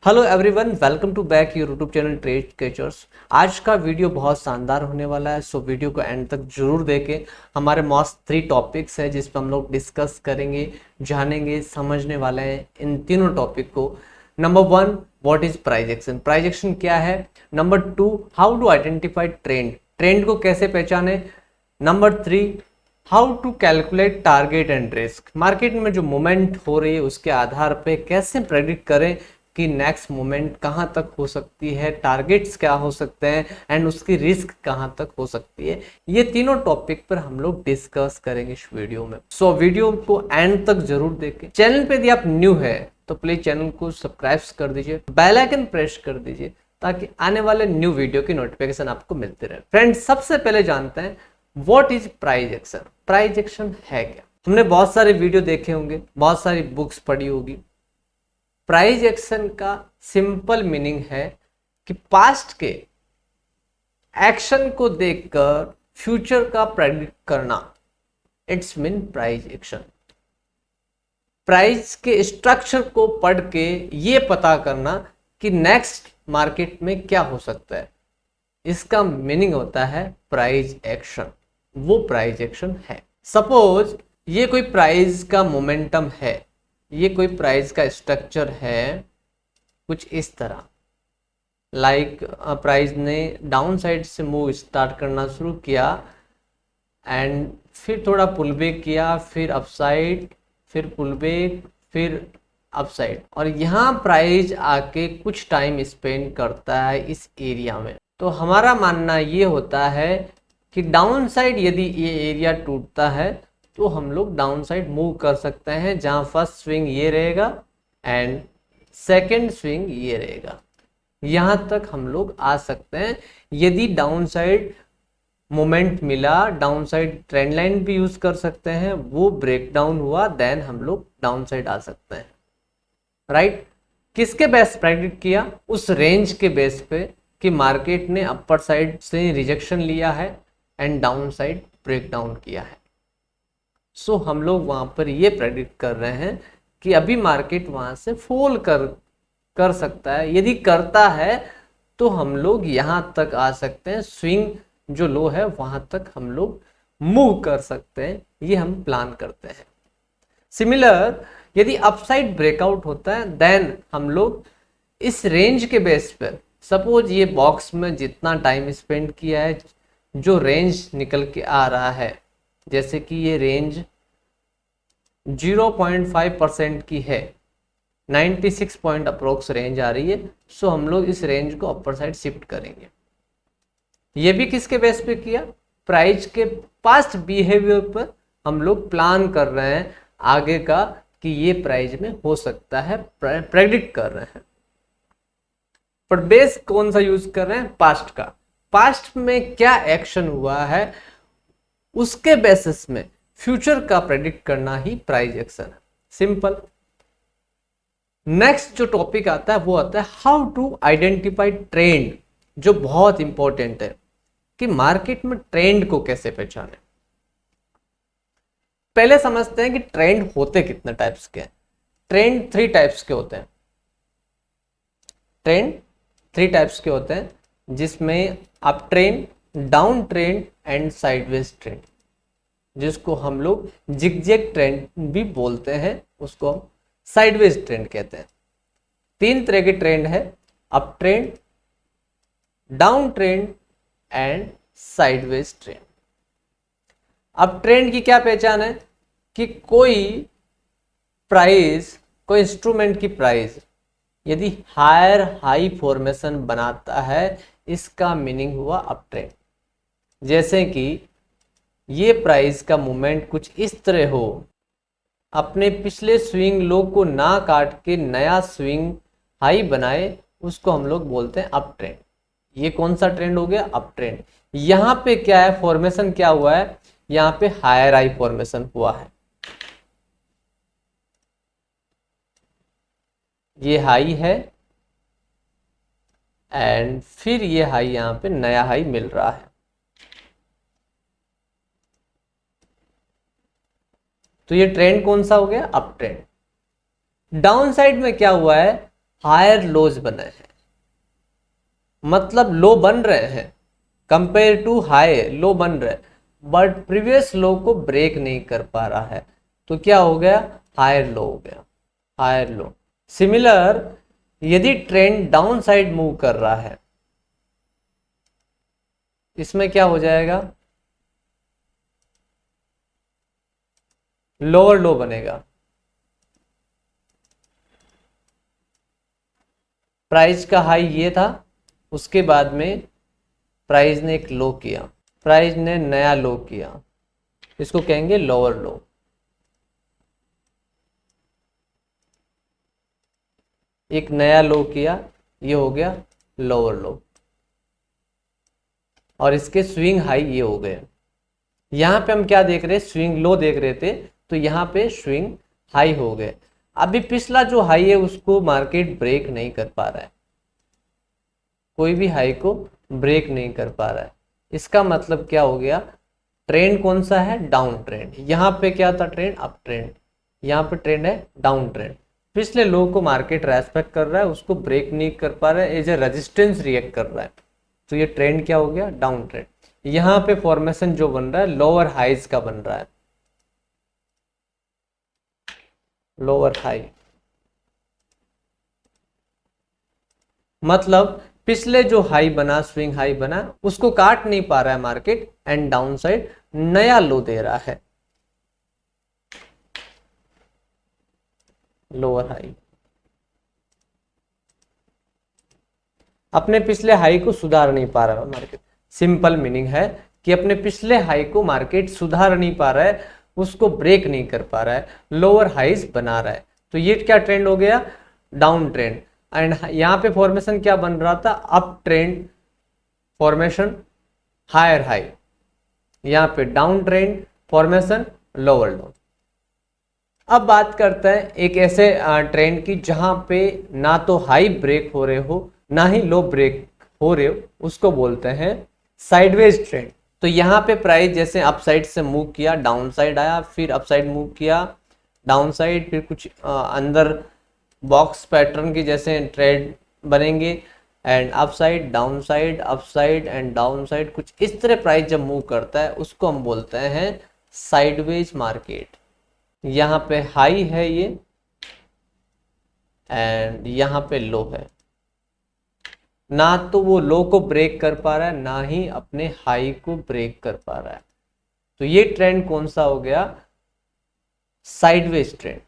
Hello everyone, welcome to back your YouTube channel trade catchers. आज का video बहुत शानदार होने वाला है, सो वीडियो को एंड तक जरूर देखें। हमारे मॉस्ट 3 टॉपिक्स हैं जिस पर हम लोग डिस्कस करेंगे, जानेंगे, समझने वाले हैं इन तीनों टॉपिक को। Number 1, what is price action, price action क्या है। Number 2, how to identify trend, trend को कैसे पहचाने। Number 3, how to calculate target and risk, market में जो मूवमेंट हो रही है उसके आधार पे कैसे प्रेडिक्ट करें कि नेक्स्ट मूवमेंट कहां तक हो सकती है, टारगेट्स क्या हो सकते हैं एंड उसकी रिस्क कहां तक हो सकती है। ये तीनों टॉपिक पर हम लोग डिस्कस करेंगे इस वीडियो में। सो वीडियो को एंड तक जरूर देखें। चैनल पे यदि आप न्यू है तो प्लीज चैनल को सब्सक्राइब कर दीजिए, बेल आइकन प्रेस कर दीजिए ताकि आने वाले न्यू वीडियो की नोटिफिकेशन आपको मिलती रहे। फ्रेंड्स, सबसे पहले जानते हैं what is price action. Price action है क्या। हमने बहुत सारे वीडियो देखे होंगे, बहुत सारी बुक्स पढ़ी होगी। प्राइस एक्शन का सिंपल मीनिंग है कि पास्ट के एक्शन को देखकर फ्यूचर का प्रेडिक्ट करना। It's mean price action. Price के स्ट्रक्चर को पढ़ के ये पता करना कि नेक्स्ट मार्केट में क्या हो सकता है, इसका मीनिंग होता है प्राइस एक्शन। वो प्राइस एक्शन है। सपोज ये कोई प्राइस का मोमेंटम है, ये कोई प्राइस का स्ट्रक्चर है कुछ इस तरह। लाइक प्राइस ने डाउन साइड से मूव स्टार्ट करना शुरू किया एंड फिर थोड़ा पुल बैक किया, फिर अपसाइड, फिर पुल बैक, फिर अपसाइड, और यहाँ प्राइस आके कुछ टाइम स्पेंड करता है इस एरिया में। तो हमारा मानना ये होता है कि डाउन साइड यदि ये एरिया टूटता है तो हम लोग डाउन साइड मूव कर सकते हैं, जहां फर्स्ट स्विंग ये रहेगा एंड सेकेंड स्विंग ये रहेगा। यहां तक हम लोग आ सकते हैं। यदि डाउन साइड मोमेंट मिला, डाउन साइड ट्रेंड लाइन भी यूज कर सकते हैं, वो ब्रेक डाउन हुआ, देन हम लोग डाउन साइड आ सकते हैं। राइट? किसके बेस प्रेडिक्ट किया? उस रेंज के बेस पे कि मार्केट ने अपर साइड से रिजेक्शन लिया है and down side break down किया है। सो हम लोग वहां पर ये प्रेडिक्ट कर रहे हैं कि अभी मार्केट वहां से फॉल कर सकता है। यदि करता है तो हम लोग यहां तक आ सकते हैं, स्विंग जो लो है वहां तक हम लोग मूव कर सकते हैं। ये हम प्लान करते हैं। सिमिलर यदि अपसाइड ब्रेकआउट होता है देन हम लोग इस रेंज के बेस पर, सपोज ये बॉक्स में जितना टाइम स्पेंड किया है, जो रेंज निकल के आ रहा है, जैसे कि ये रेंज 0.5% की है, 96 पॉइंट अप्रोक्स रेंज आ रही है। सो हम लोग इस रेंज को अपर साइड शिफ्ट करेंगे। ये भी किसके बेस पे किया? प्राइस के पास्ट बिहेवियर पर हम लोग प्लान कर रहे हैं आगे का कि ये प्राइस में हो सकता है, प्रेडिक्ट कर रहे हैं। पर बेस कौन सा यूज कर रहे हैं? पास्ट का। पास्ट में क्या एक्शन हुआ है उसके बेसिस में फ्यूचर का प्रेडिक्ट करना ही प्राइस एक्शन है। सिंपल। नेक्स्ट जो टॉपिक आता है वो आता है हाउ टू आइडेंटिफाई ट्रेंड, जो बहुत इंपॉर्टेंट है कि मार्केट में ट्रेंड को कैसे पहचाने। पहले समझते हैं कि ट्रेंड होते कितने टाइप्स के हैं। ट्रेंड 3 टाइप्स के होते हैं। ट्रेंड 3 टाइप्स के होते हैं, जिसमें up trend, down trend and sideways trend, जिसको हम लोग जिगजैग ट्रेंड भी बोलते हैं, उसको हम साइडवेज ट्रेंड कहते हैं। 3 तरह के ट्रेंड है, up trend, down trend and sideways trend. Up trend की क्या पहचान है कि कोई प्राइस, कोई इंस्ट्रूमेंट की प्राइस यदि हायर हाई फॉर्मेशन बनाता है, इसका मीनिंग हुआ अप ट्रेंड। जैसे कि ये प्राइस का मूवमेंट कुछ इस तरह हो, अपने पिछले स्विंग लो को ना काट के नया स्विंग हाई बनाए, उसको हम लोग बोलते हैं अप ट्रेंड। ये कौन सा ट्रेंड हो गया? Up trend. यहां पे क्या है? फॉर्मेशन क्या हुआ है? यहां पे हायर हाई फॉर्मेशन हुआ है। ये हाई है एंड फिर ये हाई, यहां पे नया हाई मिल रहा है। तो ये ट्रेंड कौन सा हो गया? Up trend. डाउन साइड में क्या हुआ है? हायर लोज बने हैं, मतलब लो बन रहे हैं कंपेयर टू हाई, लो बन रहे हैं, बट प्रीवियस लो को ब्रेक नहीं कर पा रहा है, तो क्या हो गया, हायर लो हो गया, हायर लो। सिमिलर यदि ट्रेंड डाउन साइड मूव कर रहा है, इसमें क्या हो जाएगा, लोअर लो बनेगा, प्राइस का हाई ये था, उसके बाद में प्राइस ने एक लो किया, प्राइस ने नया लो किया, इसको कहेंगे लोअर लो। एक नया लो किया, ये हो गया लोअर लो, और इसके स्विंग हाई ये हो गए। यहाँ पे हम क्या देख रहे हैं, स्विंग लो देख रहे थे, तो यहाँ पे स्विंग हाई हो गए। अभी पिछला जो हाई है उसको मार्केट ब्रेक नहीं कर पा रहा है, कोई भी हाई को ब्रेक नहीं कर पा रहा है। इसका मतलब क्या हो गया, ट्रेंड कौन सा है, डाउन ट्रेंड। यहाँ पे क्या था, ट्रेंड अप ट्रेंड, यहाँ पे ट्रेंड है डाउन ट्रेंड। पिछले लो को मार्केट रेस्पेक्ट कर रहा है, उसको ब्रेक नहीं कर पा रहा है, एज ए रेजिस्टेंस रिएक्ट कर रहा है, तो ये ट्रेंड क्या हो गया, डाउन ट्रेंड। यहाँ पे फॉर्मेशन जो बन रहा है लोअर हाइज का बन रहा है, लोअर हाई, मतलब पिछले जो हाई बना, स्विंग हाई बना, उसको काट नहीं पा रहा है मार्केट, एंड डाउन साइड नया लो दे रहा है, लोअर हाई। अपने पिछले हाई को सुधार नहीं पा रहा है मार्केट, सिंपल मीनिंग है कि अपने पिछले हाई को मार्केट सुधार नहीं पा रहा है, उसको ब्रेक नहीं कर पा रहा है, लोअर हाइज बना रहा है, तो ये क्या ट्रेंड हो गया, डाउन ट्रेंड। एंड यहाँ पे फॉर्मेशन क्या बन रहा था, up trend formation, higher high, यहाँ पे down trend formation, lower low. अब बात करते हैं एक ऐसे ट्रेंड की जहां पे ना तो हाई ब्रेक हो रहे हो ना ही लो ब्रेक हो रहे हो, उसको बोलते हैं साइडवेज ट्रेंड। तो यहाँ पे प्राइस जैसे अप साइड से मूव किया, डाउन साइड आया, फिर अप साइड मूव किया, डाउन साइड, फिर कुछ अंदर बॉक्स पैटर्न की जैसे ट्रेंड बनेंगे, and up side, down side, up side and down side, कुछ इस तरह प्राइस जब मूव करता है उसको हम बोलते हैं साइडवेज मार्केट। यहाँ पे हाई है ये, एंड यहाँ पे लो है, ना तो वो लो को ब्रेक कर पा रहा है ना ही अपने हाई को ब्रेक कर पा रहा है, तो ये ट्रेंड कौन सा हो गया, साइडवेज ट्रेंड।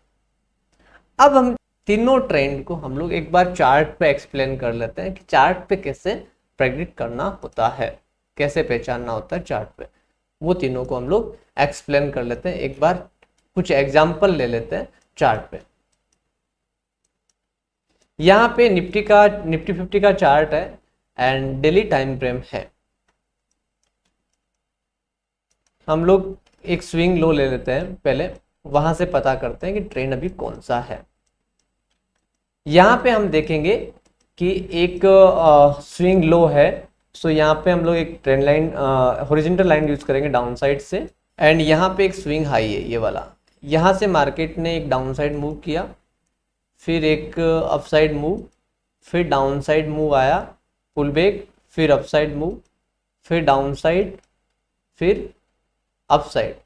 अब हम तीनों ट्रेंड को हम लोग एक बार चार्ट पे एक्सप्लेन कर लेते हैं कि चार्ट पे कैसे प्रेडिक्ट करना होता है, कैसे पहचानना होता है चार्ट पे, वो तीनों को हम लोग एक्सप्लेन कर लेते हैं। एक बार कुछ एग्जाम्पल ले लेते हैं चार्ट पे। यहाँ पे निफ्टी 50 का चार्ट है एंड डेली टाइम फ्रेम है। हम लोग एक स्विंग लो ले लेते हैं पहले, वहां से पता करते हैं कि ट्रेंड अभी कौन सा है। यहाँ पे हम देखेंगे कि एक स्विंग लो है, सो यहाँ पे हम लोग एक trend line, horizontal line use करेंगे डाउन साइड से, एंड यहाँ पे एक स्विंग हाई है ये वाला। यहाँ से मार्केट ने एक डाउन साइड मूव किया, फिर एक अप साइड मूव, फिर डाउन साइड मूव आया, पुल बैक, फिर अप साइड मूव, फिर डाउन साइड, फिर अप साइड,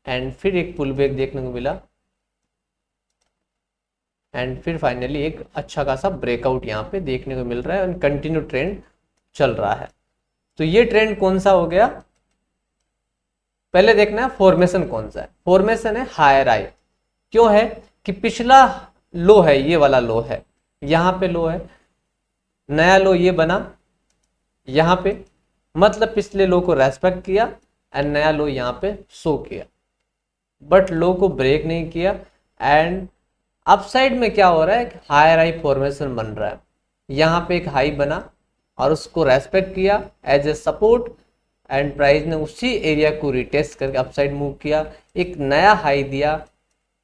एंड फिर एक पुल बैक देखने को मिला, एंड फिर फाइनली एक अच्छा खासा ब्रेकआउट यहाँ पे देखने को मिल रहा है, एंड कंटिन्यू ट्रेंड चल रहा है। तो ये ट्रेंड कौन सा हो गया, पहले देखना है फॉर्मेशन कौन सा है। फॉर्मेशन है हायर हाई, क्यों है कि पिछला लो है, ये वाला लो है, यहाँ पे लो है, नया लो ये बना यहाँ पे, मतलब पिछले लो को रेस्पेक्ट किया एंड नया लो यहाँ पे शो किया, बट लो को ब्रेक नहीं किया। एंड अपसाइड में क्या हो रहा है, हायर हाई फॉर्मेशन बन रहा है, यहाँ पे एक हाई बना और उसको रेस्पेक्ट किया as a support, and price ने उसी एरिया को रिटेस्ट करके अपसाइड मूव किया, एक नया हाई दिया,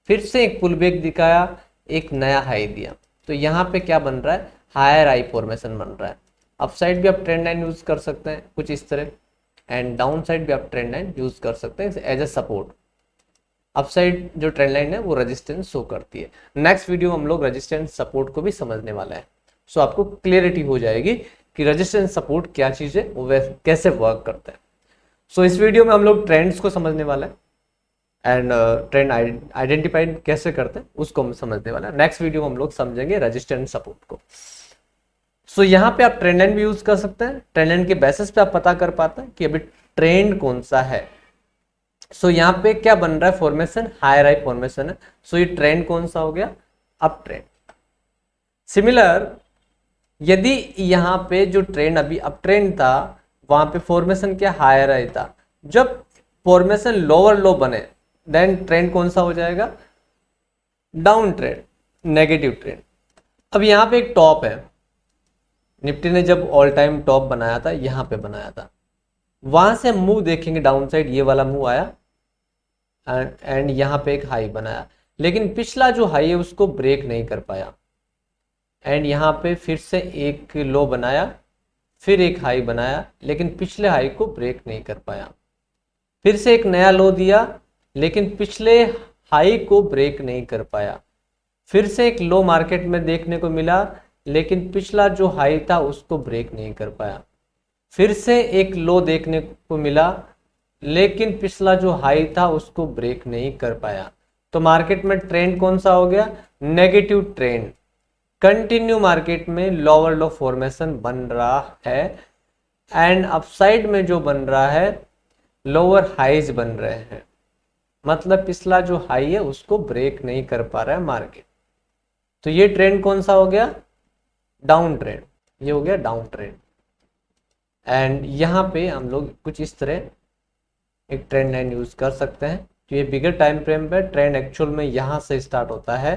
फिर से एक पुल बैक दिखाया, एक नया हाई दिया। तो यहाँ पे क्या बन रहा है, हायर हाई फॉर्मेशन बन रहा है। अपसाइड भी आप ट्रेंड लाइन यूज कर सकते हैं कुछ इस तरह, एंड डाउन साइड भी आप ट्रेंड लाइन यूज कर सकते हैं एज ए सपोर्ट। अपसाइड जो ट्रेंड लाइन है वो रेजिस्टेंस शो करती है। नेक्स्ट वीडियो में हम लोग रेजिस्टेंस सपोर्ट को भी समझने वाला है। सो आपको क्लियरिटी हो जाएगी कि रेजिस्टेंस सपोर्ट क्या चीज़ है, वो कैसे वर्क करता है। सो इस वीडियो में हम लोग ट्रेंड्स को समझने वाला है एंड ट्रेंड आइडेंटिफाइड कैसे करते हैं उसको हम समझने वाला है। नेक्स्ट वीडियो में हम लोग समझेंगे रेजिस्टेंस सपोर्ट को। सो यहाँ पे आप ट्रेंड लाइन भी यूज कर सकते हैं। ट्रेंड लाइन के बेसिस पे आप पता कर पाते हैं कि अभी ट्रेंड कौन सा है। सो यहाँ पे क्या बन रहा है, फॉर्मेशन हायर हाई फॉर्मेशन है। सो ये ट्रेंड कौन सा हो गया, अप ट्रेंड। सिमिलर यदि यहाँ पे जो ट्रेंड अभी अप ट्रेंड था वहां पे फॉर्मेशन क्या हायर हाई था, जब फॉर्मेशन लोअर लो बने देन ट्रेंड कौन सा हो जाएगा, डाउन ट्रेंड, नेगेटिव ट्रेंड। अब यहाँ पे एक टॉप है, निफ्टी ने जब ऑल टाइम टॉप बनाया था यहाँ पे बनाया था, वहां से मूव देखेंगे डाउन साइड, ये वाला मूव आया एंड यहाँ पे एक हाई बनाया, लेकिन पिछला जो हाई है उसको ब्रेक नहीं कर पाया एंड यहाँ पे फिर से एक लो बनाया, फिर एक हाई बनाया, लेकिन पिछले हाई को ब्रेक नहीं कर पाया। फिर से एक नया लो दिया लेकिन पिछले हाई को ब्रेक नहीं कर पाया। फिर से एक लो मार्केट में देखने को मिला लेकिन पिछला जो हाई था उसको ब्रेक नहीं कर पाया। फिर से एक लो देखने को मिला लेकिन पिछला जो हाई था उसको ब्रेक नहीं कर पाया। तो मार्केट में ट्रेंड कौन सा हो गया, नेगेटिव ट्रेंड। कंटिन्यू मार्केट में लोअर लो फॉर्मेशन बन रहा है एंड अपसाइड में जो बन रहा है लोअर हाईज बन रहे हैं, मतलब पिछला जो हाई है उसको ब्रेक नहीं कर पा रहा है मार्केट। तो ये ट्रेंड कौन सा हो गया, डाउन ट्रेंड, ये हो गया डाउन ट्रेंड। एंड यहाँ पे हम लोग कुछ इस तरह एक ट्रेंड लाइन यूज कर सकते हैं। तो ये बिगर टाइम फ्रेम पे ट्रेंड एक्चुअल में यहाँ से स्टार्ट होता है।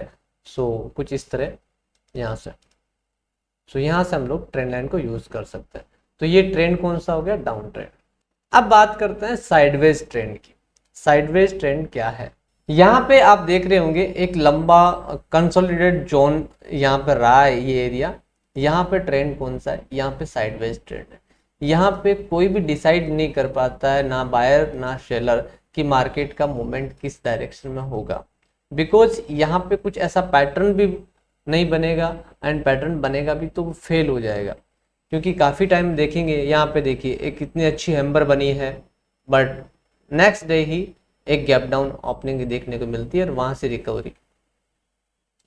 सो कुछ इस तरह यहाँ से, सो यहाँ से हम लोग ट्रेंड लाइन को यूज कर सकते हैं। तो ये ट्रेंड कौन सा हो गया, डाउन ट्रेंड। अब बात करते हैं साइडवेज ट्रेंड की। साइडवेज ट्रेंड क्या है, यहाँ पे आप देख रहे होंगे एक लंबा कंसोलिडेटेड जोन यहाँ पे रहा है, ये एरिया। यहाँ पे ट्रेंड कौन सा है, यहाँ पे साइडवेज ट्रेंड है। यहाँ पे कोई भी डिसाइड नहीं कर पाता है, ना बायर ना सेलर, कि मार्केट का मूवमेंट किस डायरेक्शन में होगा, बिकॉज यहाँ पे कुछ ऐसा पैटर्न भी नहीं बनेगा एंड पैटर्न बनेगा भी तो फेल हो जाएगा। क्योंकि काफ़ी टाइम देखेंगे, यहाँ पे देखिए एक कितनी अच्छी हैम्बर बनी है बट नेक्स्ट डे ही एक गैप डाउन ओपनिंग देखने को मिलती है और वहाँ से रिकवरी।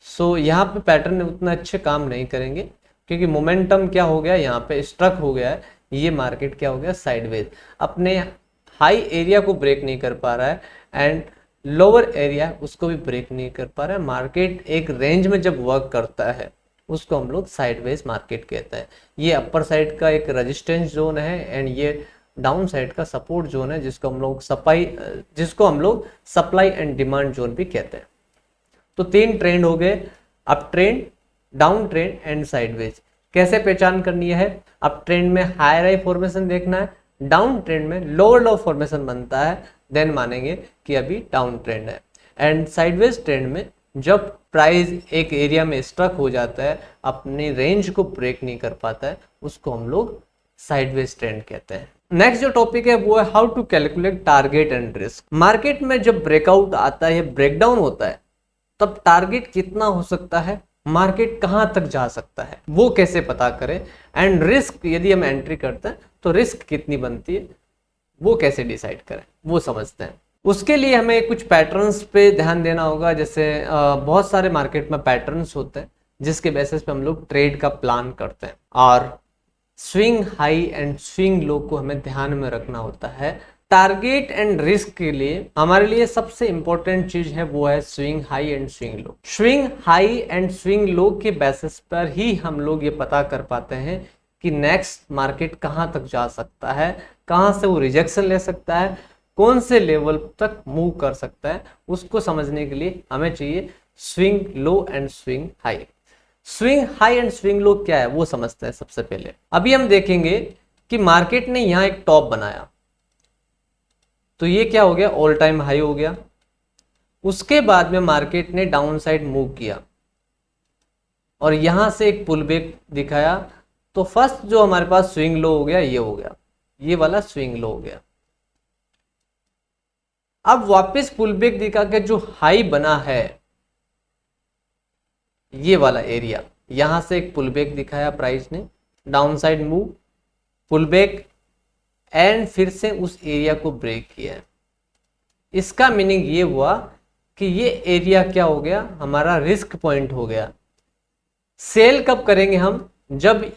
सो यहाँ पे पैटर्न उतना अच्छे काम नहीं करेंगे क्योंकि मोमेंटम क्या हो गया, यहाँ पे स्ट्रक हो गया है। ये मार्केट क्या हो गया, साइडवेज, अपने हाई एरिया को ब्रेक नहीं कर पा रहा है एंड लोअर एरिया उसको भी ब्रेक नहीं कर पा रहा है। मार्केट एक रेंज में जब वर्क करता है उसको हम लोग साइडवेज मार्केट कहते हैं। ये अपर साइड का एक रेजिस्टेंस जोन है एंड ये डाउन साइड का सपोर्ट जोन है, जिसको हम लोग सप्लाई एंड डिमांड जोन भी कहते हैं। तो तीन ट्रेंड हो गए, up trend, down trend and sideways. कैसे पहचान करनी है, अप ट्रेंड में हायर हाई फॉर्मेशन देखना है, डाउन ट्रेंड में लोअर लो फॉर्मेशन बनता है, देन मानेंगे कि अभी डाउन ट्रेंड है। एंड साइडवेज ट्रेंड में जब प्राइस एक एरिया में स्टक हो जाता है, अपनी रेंज को ब्रेक नहीं कर पाता है, उसको हम लोग साइडवेज ट्रेंड कहते हैं। नेक्स्ट जो टॉपिक है वो है how to calculate target and risk. Market में जब ब्रेकआउट आता है, ब्रेकडाउन होता है, तब टारगेट कितना हो सकता है, मार्केट कहां तक जा सकता है, वो कैसे पता करें, एंड रिस्क यदि हम एंट्री करते हैं तो रिस्क कितनी बनती है, वो कैसे डिसाइड करें, वो समझते हैं। उसके लिए हमें कुछ पैटर्न्स पे ध्यान देना होगा। जैसे बहुत सारे मार्केट में पैटर्न्स होते हैं जिसके बेसिस पे हम लोग ट्रेड का प्लान करते हैं, और swing high and swing low को हमें ध्यान में रखना होता है। टारगेट एंड रिस्क के लिए हमारे लिए सबसे इंपॉर्टेंट चीज है वो है swing high and swing low. Swing high and swing low के बेसिस पर ही हम लोग ये पता कर पाते हैं कि नेक्स्ट मार्केट कहां तक जा सकता है, कहां से वो रिजेक्शन ले सकता है, कौन से लेवल तक मूव कर सकता है। उसको समझने के लिए हमें चाहिए swing low and swing high. Swing high and swing low क्या है वो समझते हैं। सबसे पहले अभी हम देखेंगे कि मार्केट ने यहां एक टॉप बनाया, तो ये क्या हो गया, ऑल टाइम हाई हो गया। उसके बाद में मार्केट ने डाउन साइड मूव किया और यहां से एक पुल बैक दिखाया, तो फर्स्ट जो हमारे पास स्विंग लो हो गया, ये हो गया, ये वाला स्विंग लो हो गया। अब वापस पुल बैक दिखा के जो हाई बना है ये वाला एरिया, यहां से एक पुल बैक दिखाया प्राइस ने, down side move, pull back and फिर से उस एरिया को ब्रेक किया है। इसका मीनिंग ये हुआ कि ये एरिया क्या हो गया, हमारा रिस्क पॉइंट हो गया। सेल कब करेंगे हम, जब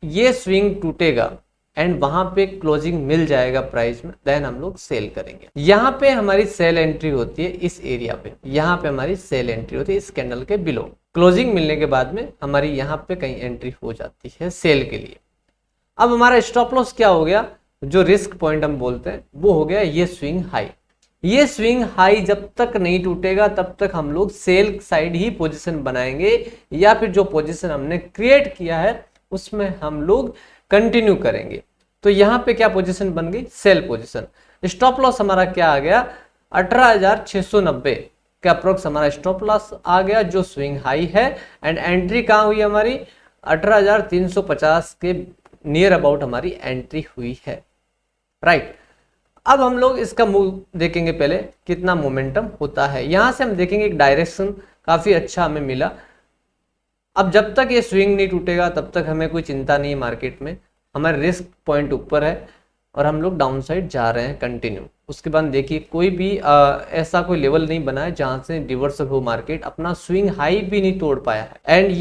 ये स्विंग टूटेगा एंड वहां पे क्लोजिंग मिल जाएगा प्राइस में, देन हम लोग सेल करेंगे। यहां पे हमारी सेल एंट्री होती है इस एरिया पे, यहां पे हमारी सेल एंट्री होती है इस कैंडल के बिलो। क्लोजिंग मिलने के बाद में हमारी यहां पे कहीं एंट्री हो जाती है सेल के लिए। अब हमारा स्टॉप लॉस क्या हो गया, जो रिस्क पॉइंट हम बोलते हैं वो हो गया ये स्विंग हाई। ये स्विंग हाई जब तक नहीं टूटेगा तब तक हम लोग सेल साइड ही पोजीशन बनाएंगे, या फिर जो पोजीशन हमने क्रिएट किया है उसमें हम लोग कंटिन्यू करेंगे। तो यहाँ पे क्या पोजीशन बन गई, सेल पोजीशन। स्टॉप लॉस हमारा क्या आ गया, 18,690 का अप्रोक्स हमारा स्टॉप लॉस आ गया जो स्विंग हाई है। एंड एंट्री कहाँ हुई हमारी, 18,350 के नियर अबाउट हमारी एंट्री हुई है, राइट। अब हम लोग इसका मूव देखेंगे, पहले कितना मोमेंटम होता है। यहां से हम देखेंगे एक डायरेक्शन काफी अच्छा हमें मिला। अब जब तक ये स्विंग नहीं टूटेगा तब तक हमें कोई चिंता नहीं है मार्केट में, हमारे रिस्क पॉइंट ऊपर है और हम लोग डाउन साइड जा रहे हैं कंटिन्यू। उसके बाद देखिए कोई भी ऐसा कोई लेवल नहीं बना है जहां से रिवर्सल हो, मार्केट अपना स्विंग हाई भी नहीं तोड़ पाया है। एंड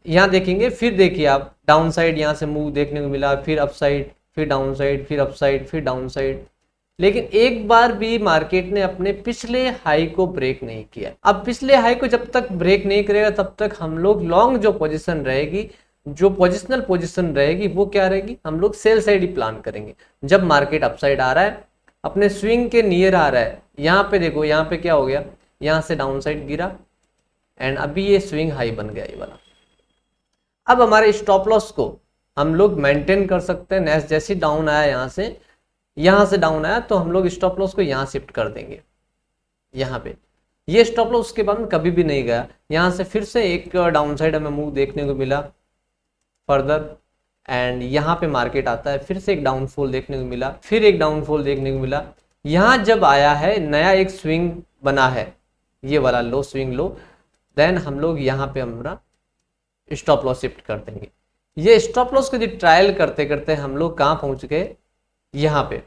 यहाँ देखेंगे, फिर देखिए आप डाउन साइड यहाँ से मूव देखने को मिला, फिर अप साइड, फिर डाउन साइड, फिर अप साइड, फिर डाउन साइड, लेकिन एक बार भी मार्केट ने अपने पिछले हाई को ब्रेक नहीं किया। अब पिछले हाई को जब तक ब्रेक नहीं करेगा तब तक हम लोग लॉन्ग जो पोजीशन रहेगी, जो पोजिशनल पोजीशन रहेगी वो क्या रहेगी, हम लोग सेल साइड ही प्लान करेंगे। जब मार्केट अपसाइड आ रहा है, अपने स्विंग के नियर आ रहा है, यहाँ पे देखो, यहाँ पे क्या हो गया, यहाँ से डाउन साइड गिरा एंड अभी ये स्विंग हाई बन गया ये वाला। अब हमारे स्टॉप लॉस को हम लोग मेंटेन कर सकते हैं। नेक्स्ट जैसे डाउन आया, यहाँ से डाउन आया तो हम लोग स्टॉप लॉस को यहाँ शिफ्ट कर देंगे, यहाँ पे ये स्टॉप लॉस उसके बाद में कभी भी नहीं गया। यहाँ से फिर से एक डाउन साइड हमें मूव देखने को मिला फर्दर, एंड यहाँ पे मार्केट आता है, फिर से एक डाउनफॉल देखने को मिला, फिर एक डाउनफॉल देखने को मिला। यहाँ जब आया है नया एक स्विंग बना है, ये वाला लो स्विंग लो, देन हम लोग यहाँ पे हमारा स्टॉप लॉस शिफ्ट कर देंगे। ये स्टॉप लॉस को यदि ट्रायल करते करते हम लोग कहाँ पहुंच गए, यहाँ पे,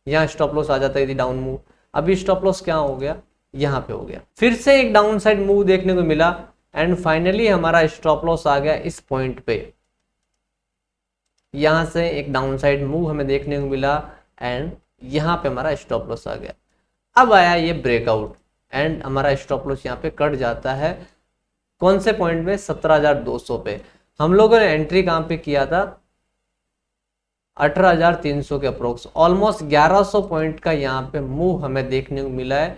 यहाँ स्टॉप लॉस आ जाता है यदि डाउन मूव। अभी स्टॉप लॉस क्या हो गया, यहाँ पे हो गया, फिर से एक डाउन साइड मूव देखने को मिला एंड फाइनली हमारा स्टॉप लॉस आ गया इस पॉइंट पे। यहाँ से एक डाउन साइड मूव हमें देखने को मिला एंड यहाँ पे हमारा स्टॉप लॉस आ गया। अब आया ये ब्रेकआउट एंड हमारा स्टॉप लॉस यहाँ पे कट जाता है, कौन से पॉइंट में, 17,200 पे। हम लोगों ने एंट्री कहाँ पे किया था, 18,300 के अप्रोक्स। ऑलमोस्ट 1100 पॉइंट का यहाँ पे मूव हमें देखने को मिला है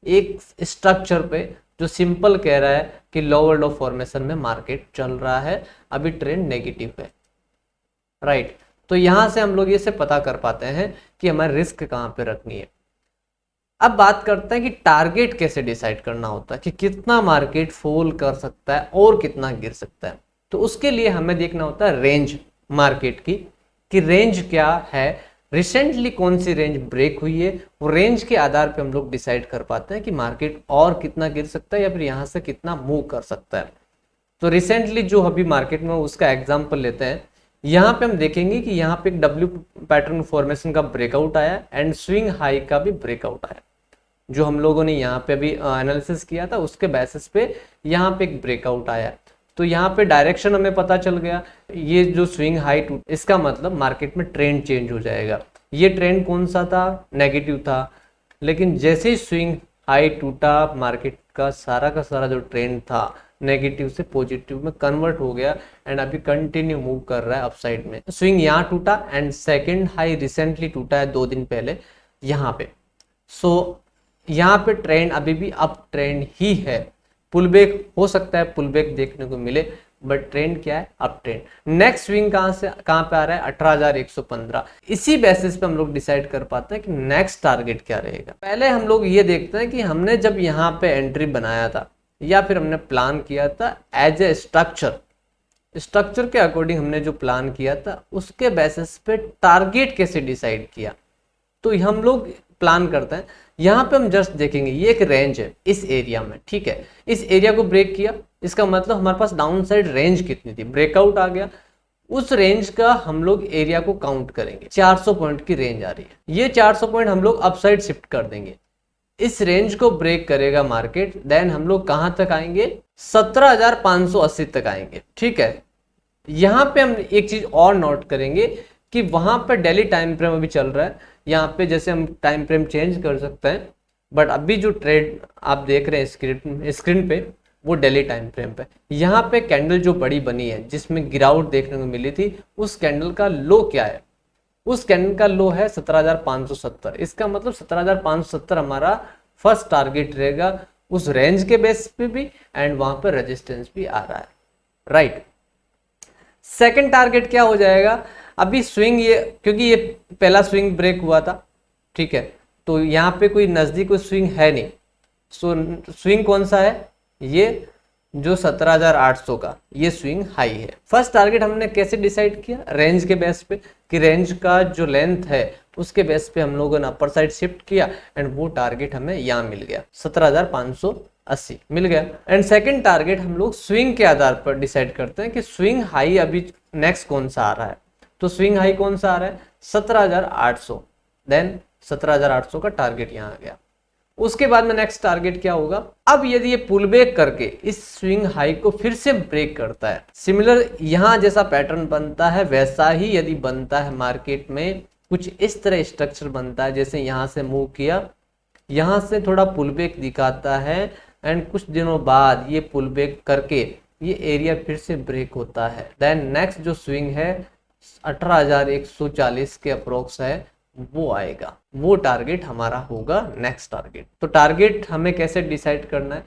एक स्ट्रक्चर पे, जो सिंपल कह रहा है कि लोअर लो फॉर्मेशन में मार्केट चल रहा है, अभी ट्रेंड नेगेटिव है, राइट। तो यहां से हम लोग ये से पता कर पाते हैं कि हमारी रिस्क कहाँ पे रखनी है। अब बात करते हैं कि टारगेट कैसे डिसाइड करना होता है, कि कितना मार्केट फॉल कर सकता है और कितना गिर सकता है। तो उसके लिए हमें देखना होता है रेंज मार्केट की, कि रेंज क्या है, रिसेंटली कौन सी रेंज ब्रेक हुई है। वो रेंज के आधार पे हम लोग डिसाइड कर पाते हैं कि मार्केट और कितना गिर सकता है या फिर यहाँ से कितना मूव कर सकता है। तो रिसेंटली जो अभी मार्केट में उसका एग्जाम्पल लेते हैं, यहाँ पे हम देखेंगे कि यहाँ पे एक डब्ल्यू पैटर्न फॉर्मेशन का ब्रेकआउट आया एंड स्विंग हाई का भी ब्रेकआउट आया। जो हम लोगों ने यहाँ पे अभी एनालिसिस किया था उसके बेसिस पे यहाँ पे एक ब्रेकआउट आया। तो यहाँ पे डायरेक्शन हमें पता चल गया, ये जो स्विंग हाई टूट, इसका मतलब मार्केट में ट्रेंड चेंज हो जाएगा। ये ट्रेंड कौन सा था, नेगेटिव था, लेकिन जैसे ही स्विंग हाई टूटा मार्केट का सारा जो ट्रेंड था नेगेटिव से पॉजिटिव में कन्वर्ट हो गया एंड अभी कंटिन्यू मूव कर रहा है अपसाइड में। स्विंग यहाँ टूटा एंड सेकंड हाई रिसेंटली टूटा है 2 दिन पहले यहाँ पे। सो यहाँ पे ट्रेंड अभी भी अप ट्रेंड ही है, पुल बैक हो सकता है, पुल बैक देखने को मिले, बट ट्रेंड क्या है, अप ट्रेंड। नेक्स्ट स्विंग कहाँ पे आ रहा है, 18,115। इसी बेसिस पे हम लोग डिसाइड कर पाते हैं कि नेक्स्ट टारगेट क्या रहेगा। पहले हम लोग ये देखते हैं कि हमने जब यहाँ पे एंट्री बनाया था या फिर हमने प्लान किया था एज ए स्ट्रक्चर के अकॉर्डिंग हमने जो प्लान किया था उसके बेसिस पे टारगेट कैसे डिसाइड किया। तो हम लोग प्लान करते हैं, यहाँ पे हम जस्ट देखेंगे ये एक रेंज है इस एरिया में, ठीक है। इस एरिया को ब्रेक किया, इसका मतलब हमारे पास डाउन साइड रेंज कितनी थी, ब्रेकआउट आ गया। उस रेंज का हम लोग एरिया को काउंट करेंगे, 400 पॉइंट की रेंज आ रही है, ये 400 पॉइंट हम लोग अपसाइड शिफ्ट कर देंगे। इस रेंज को ब्रेक करेगा मार्केट, देन हम लोग कहां तक आएंगे, 17,580 तक आएंगे, ठीक है। यहां पे हम एक चीज और नोट करेंगे कि वहां पे डेली टाइम फ्रेम अभी चल रहा है, यहाँ पे जैसे हम टाइम फ्रेम चेंज कर सकते हैं, बट अभी जो ट्रेड आप देख रहे हैं स्क्रीन पे वो डेली टाइम फ्रेम पे। यहाँ पे कैंडल जो बड़ी बनी है जिसमें गिरावट देखने को मिली थी, उस कैंडल का लो क्या है, उस कैंडल का लो है 17,570। इसका मतलब 17,570 हमारा फर्स्ट टारगेट रहेगा, उस रेंज के बेस पे भी एंड वहां पर रेजिस्टेंस भी आ रहा है, राइट। सेकंड टारगेट क्या हो जाएगा, अभी स्विंग ये, क्योंकि ये पहला स्विंग ब्रेक हुआ था, ठीक है, तो यहाँ पे कोई नजदीक कोई स्विंग है नहीं। सो स्विंग कौन सा है, ये जो 17,800 का ये स्विंग हाई है। फर्स्ट टारगेट हमने कैसे डिसाइड किया, रेंज के बेस पे, कि रेंज का जो लेंथ है उसके बेस पे हम लोगों ने अपर साइड शिफ्ट किया एंड वो टारगेट हमें यहाँ मिल गया, 17,580 मिल गया। एंड सेकंड टारगेट हम लोग स्विंग के आधार पर डिसाइड करते हैं कि स्विंग हाई अभी नेक्स्ट कौन सा आ रहा है, तो स्विंग हाई कौन सा आ रहा है, 17,800, देन 17,800 का टारगेट यहाँ आ गया। उसके बाद में नेक्स्ट टारगेट क्या होगा, अब यदि ये पुल बैक करके इस स्विंग हाई को फिर से ब्रेक करता है, सिमिलर यहां जैसा पैटर्न बनता है वैसा ही यदि बनता है मार्केट में, कुछ इस तरह स्ट्रक्चर बनता है, जैसे यहां से मूव किया, यहां से थोड़ा पुल बैक दिखाता है एंड कुछ दिनों बाद ये पुल बैक करके ये एरिया फिर से ब्रेक होता है, देन नेक्स्ट जो स्विंग है 18,140 के अप्रोक्स है वो आएगा, वो टारगेट हमारा होगा नेक्स्ट टारगेट। तो टारगेट हमें कैसे डिसाइड करना है,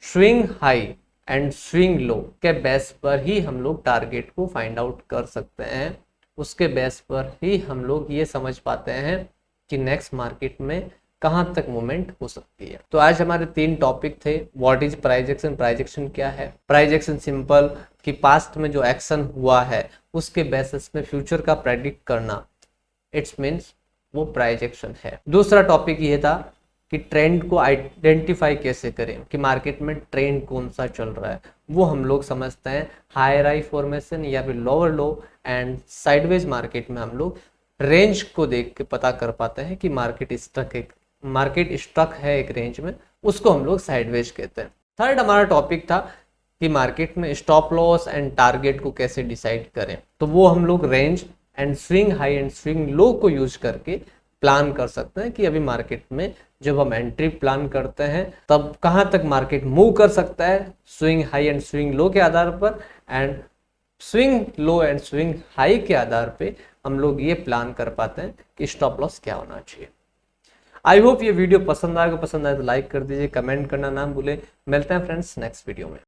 swing high and swing low के बेस पर ही हम लोग टारगेट को फाइंड आउट कर सकते हैं, उसके बेस पर ही हम लोग ये समझ पाते हैं कि नेक्स्ट मार्केट में कहां तक मूवमेंट हो सकती है। तो आज हमारे 3 टॉपिक थे, what is price action, price action क्या है, प्राइस एक्शन सिंपल कि पास्ट में जो एक्शन हुआ है उसके बेसिस में फ्यूचर का प्रेडिक्ट करना, इट्स मीन्स वो प्राइस एक्शन है। दूसरा टॉपिक ये था कि ट्रेंड को आइडेंटिफाई कैसे करें, कि मार्केट में ट्रेंड कौन सा चल रहा है, वो हम लोग समझते हैं हायर हाई फॉर्मेशन या फिर lower low and sideways market में हम लोग रेंज को देख के पता कर पाते हैं कि मार्केट स्टक है एक रेंज में, उसको हम लोग साइडवेज कहते हैं। थर्ड हमारा टॉपिक था कि मार्केट में स्टॉप लॉस एंड टारगेट को कैसे डिसाइड करें, तो वो हम लोग range and swing high and swing low को यूज करके प्लान कर सकते हैं कि अभी मार्केट में जब हम एंट्री प्लान करते हैं तब कहां तक मार्केट मूव कर सकता है, swing high and swing low के आधार पर, and swing low and swing high के आधार पे हम लोग ये प्लान कर पाते हैं कि स्टॉप लॉस क्या होना चाहिए। आई होप ये वीडियो पसंद आए तो लाइक कर दीजिए, कमेंट करना ना भूलें। मिलते हैं फ्रेंड्स नेक्स्ट वीडियो में।